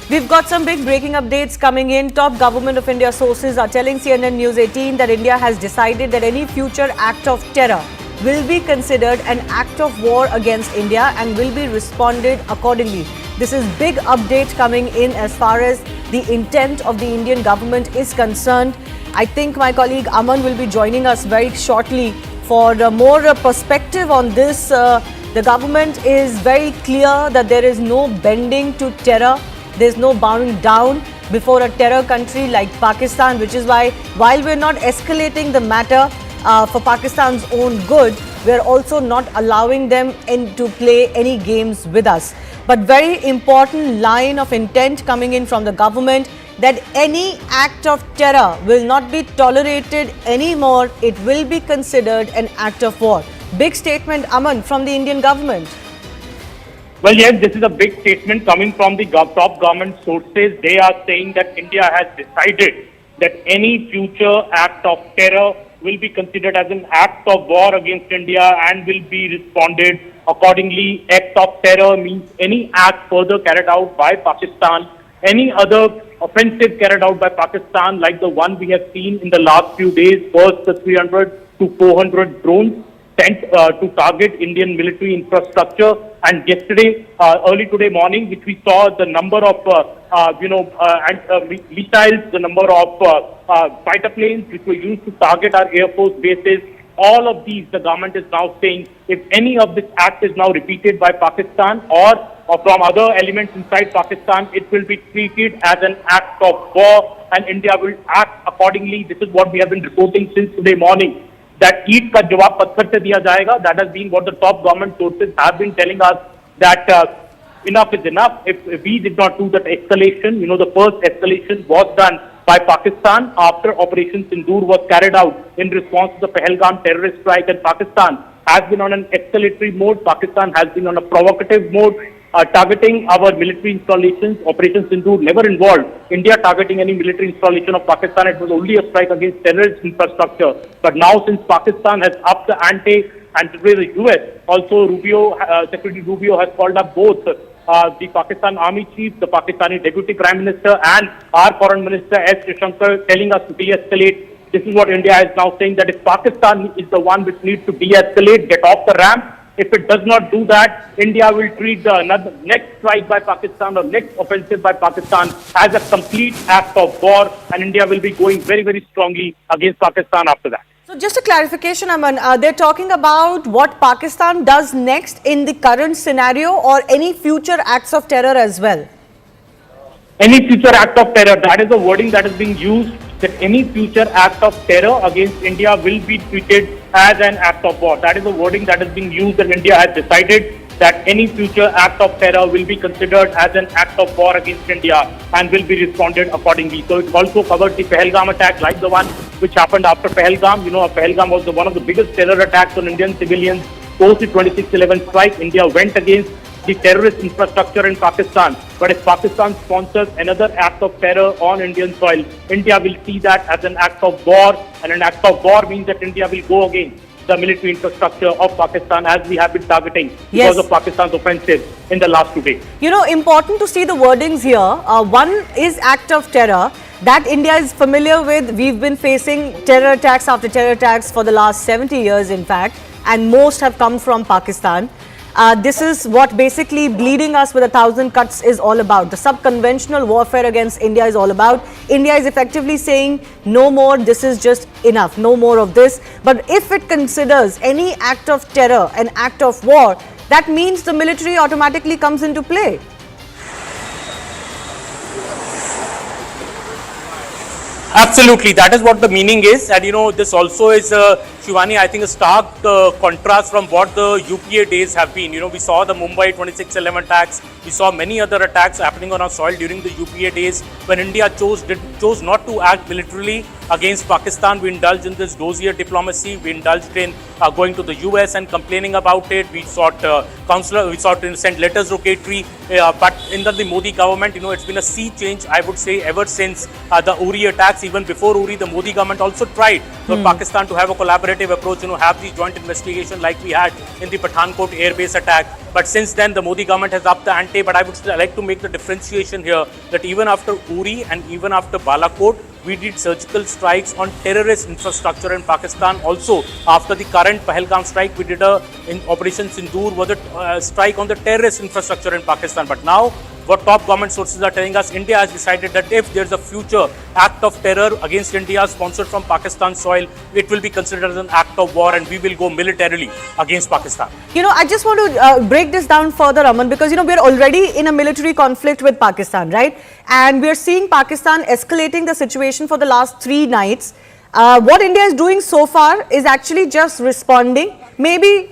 We've got some big breaking updates coming in. Top Government of India sources are telling CNN News 18 that India has decided that any future act of terror will be considered an act of war against India and will be responded accordingly. This is big update coming in as far as the intent of the Indian government is concerned. I think my colleague Aman will be joining us very shortly for more perspective on this. The government is very clear that there is no bending to terror. There's no bowing down before a terror country like Pakistan, which is why, while we're not escalating the matter for Pakistan's own good, we're also not allowing them to play any games with us. But very important line of intent coming in from the government that any act of terror will not be tolerated anymore. It will be considered an act of war. Big statement, Aman, from the Indian government. Well, yes, this is a big statement coming from the top government sources. They are saying that India has decided that any future act of terror will be considered as an act of war against India and will be responded accordingly. Act of terror means any act further carried out by Pakistan, any other offensive carried out by Pakistan like the one we have seen in the last few days, first the 300 to 400 drones sent to target Indian military infrastructure, and yesterday, early today morning, which we saw the number of missiles, the number of fighter planes which were used to target our air force bases. All of these, the government is now saying, if any of this act is now repeated by Pakistan or from other elements inside Pakistan, it will be treated as an act of war and India will act accordingly. This is what we have been reporting since today morning, that ईट का जवाब पत्थर से दिया जाएगा. That has been what the top government sources have been telling us, that enough is enough. If we did not do that escalation, the first escalation was done by Pakistan after Operation Sindoor was carried out in response to the Pahalgam terrorist strike, and Pakistan has been on an escalatory mode. Pakistan has been on a provocative mode, targeting our military installations. Operation Sindoor never involved India targeting any military installation of Pakistan. It was only a strike against terrorist infrastructure. But now, since Pakistan has upped the ante, and today the US, also Secretary Rubio has called up both the Pakistan Army Chief, the Pakistani Deputy Prime Minister and our Foreign Minister S. Shankar, telling us to de-escalate. This is what India is now saying, that if Pakistan is the one which needs to de-escalate, get off the ramp. If it does not do that, India will treat the next strike by Pakistan or next offensive by Pakistan as a complete act of war, and India will be going very, very strongly against Pakistan after that. So just a clarification, Aman, they're talking about what Pakistan does next in the current scenario or any future acts of terror as well? Any future act of terror, that is the wording that is being used, that any future act of terror against India will be treated as an act of war. That is the wording that is being used, and India has decided that any future act of terror will be considered as an act of war against India and will be responded accordingly. So it also covers the Pahalgam attack, like the one which happened after Pahalgam. Pahalgam was one of the biggest terror attacks on Indian civilians. Post the 26/11 strike, India went against the terrorist infrastructure in Pakistan. But if Pakistan sponsors another act of terror on Indian soil, India will see that as an act of war, and an act of war means that India will go against the military infrastructure of Pakistan, as we have been targeting because of Pakistan's offensive in the last 2 days. Important to see the wordings here. One is act of terror that India is familiar with. We've been facing terror attacks after terror attacks for the last 70 years, in fact, and most have come from Pakistan. This is what basically bleeding us with 1,000 cuts is all about. The sub-conventional warfare against India is all about. India is effectively saying no more, this is just enough, no more of this. But if it considers any act of terror an act of war, that means the military automatically comes into play. Absolutely, that is what the meaning is, and this also is, Shivani, I think a stark contrast from what the UPA days have been. We saw the Mumbai 26/11 attacks, we saw many other attacks happening on our soil during the UPA days when India chose not to act militarily against Pakistan. We indulged in this dossier diplomacy, we indulged in going to the US and complaining about it. We sought we sought to send letters rocatory, but in the Modi government, it's been a sea change, I would say, ever since the Uri attacks. Even before Uri, the Modi government also tried for Pakistan to have a collaborative approach, have the joint investigation like we had in the Pathankot airbase attack. But since then, the Modi government has upped the ante. But I would still like to make the differentiation here that even after Uri and even after Balakot, we did surgical strikes on terrorist infrastructure in Pakistan. Also, after the current Pahalgam strike, we did in Operation Sindoor was a strike on the terrorist infrastructure in Pakistan. But now, what top government sources are telling us, India has decided that if there's a future act of terror against India sponsored from Pakistan soil, it will be considered as an act of war and we will go militarily against Pakistan. You know, I just want to break this down further, Aman, because, you know, we're already in a military conflict with Pakistan, right? And we're seeing Pakistan escalating the situation for the last 3 nights. What India is doing so far is actually just responding, maybe,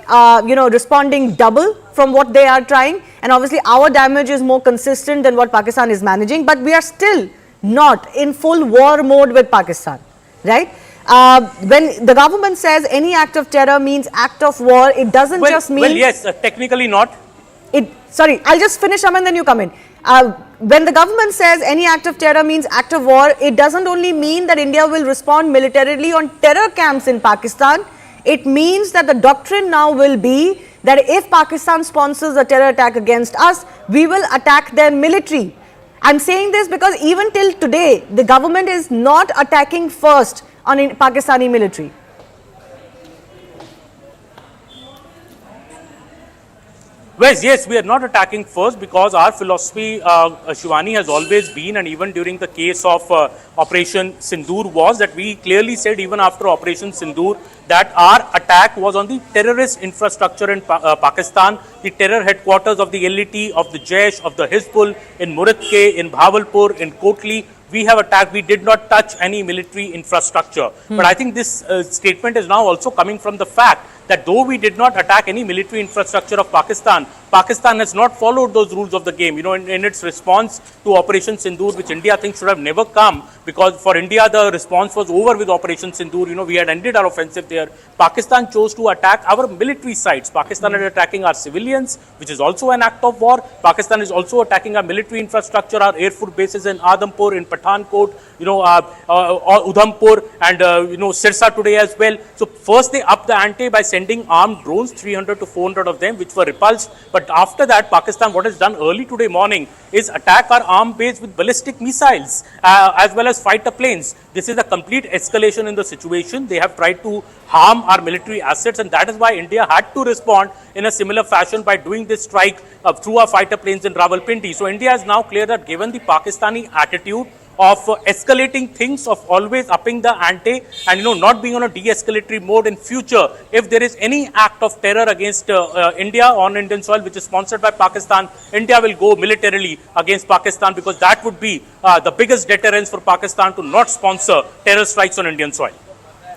you know, responding double from what they are trying. And obviously, our damage is more consistent than what Pakistan is managing. But we are still not in full war mode with Pakistan, right? When the government says any act of terror means act of war, it doesn't just mean... Well, yes, technically not. Sorry, I'll just finish, Aman, then you come in. When the government says any act of terror means act of war, it doesn't only mean that India will respond militarily on terror camps in Pakistan. It means that the doctrine now will be that if Pakistan sponsors a terror attack against us, we will attack their military. I'm saying this because even till today, the government is not attacking first on Pakistani military. Well, yes, we are not attacking first because our philosophy, Shivani, has always been, and even during the case of Operation Sindoor, was that we clearly said even after Operation Sindoor that our attack was on the terrorist infrastructure in Pakistan, the terror headquarters of the LET, of the Jaish, of the Hizbul, in Muridke, in Bahawalpur, in Kotli. We have attacked, we did not touch any military infrastructure. But I think this statement is now also coming from the fact that though we did not attack any military infrastructure of Pakistan, Pakistan has not followed those rules of the game. You know, in its response to Operation Sindoor, which India thinks should have never come, because for India the response was over with Operation Sindoor. You know, we had ended our offensive there. Pakistan chose to attack our military sites. Pakistan is attacking our civilians, which is also an act of war. Pakistan is also attacking our military infrastructure, our air force bases in Adampur, in Pathankot, you know, Udhampur, and you know, Sirsa today as well. So first they upped the ante by sending armed drones, 300 to 400 of them, which were repulsed. But after that, Pakistan, what has done early today morning is attack our armed base with ballistic missiles as well as fighter planes. This is a complete escalation in the situation. They have tried to harm our military assets, and that is why India had to respond in a similar fashion by doing this strike through our fighter planes in Rawalpindi. So India is now clear that given the Pakistani attitude of escalating things, of always upping the ante, and you know, not being on a de-escalatory mode in future, if there is any act of terror against India on Indian soil which is sponsored by Pakistan, India will go militarily against Pakistan, because that would be the biggest deterrence for Pakistan to not sponsor terror strikes on Indian soil.